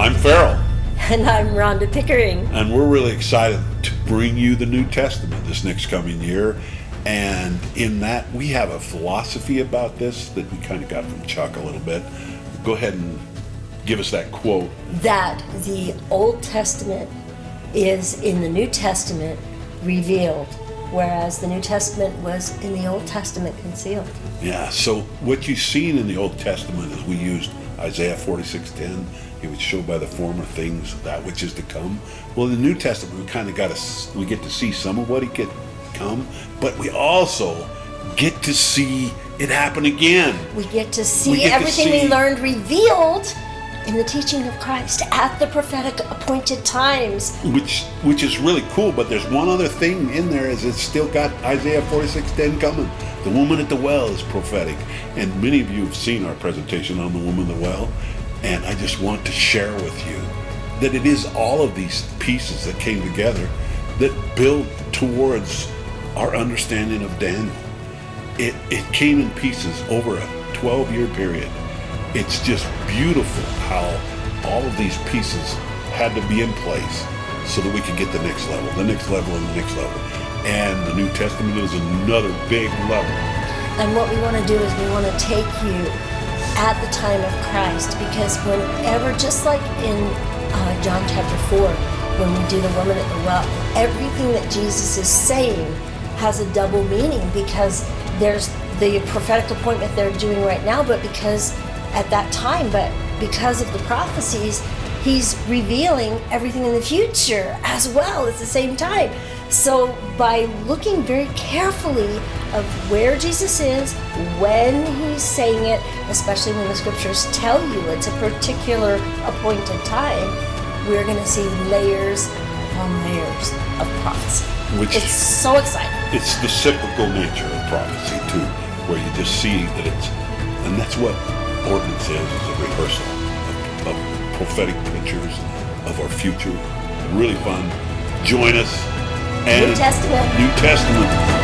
I'm Farrell. And I'm Rhonda Pickering. And we're really excited to bring you the New Testament this next coming year. And in that, we have a philosophy about this that we kind of got from Chuck a little bit. Go ahead and give us that quote. That the Old Testament is in the New Testament revealed, whereas the New Testament was in the Old Testament concealed. Yeah, so what you've seen in the Old Testament is we used Isaiah 46:10. He would show by the former things that which is to come. Well, in the New Testament, we get to see some of what he could come, but we also get to see it happen again. We get to see everything we learned revealed in the teaching of Christ at the prophetic appointed times. Which is really cool, but there's one other thing in there, is it's still got Isaiah 46:10 coming. The woman at the well is prophetic. And many of you have seen our presentation on the woman at the well. And I just want to share with you that it is all of these pieces that came together that build towards our understanding of Daniel. It came in pieces over a 12-year period. It's just beautiful how all of these pieces had to be in place so that we could get the next level, and the next level. And the New Testament is another big level. And what we want to do is we want to take you at the time of Christ, because whenever, just like in John chapter 4, when we do the woman at the well, everything that Jesus is saying has a double meaning, because there's the prophetic appointment they're doing right now, but because at that time, but because of the prophecies, he's revealing everything in the future as well at the same time. So by looking very carefully of where Jesus is, when he's saying it, especially when the scriptures tell you it's a particular appointed time, we're going to see layers on layers of prophecy. It's so exciting. It's the cyclical nature of prophecy too, where you just see that and that's what Ordinance is a rehearsal of prophetic pictures of our future. Really fun. Join us. And New Testament. New Testament.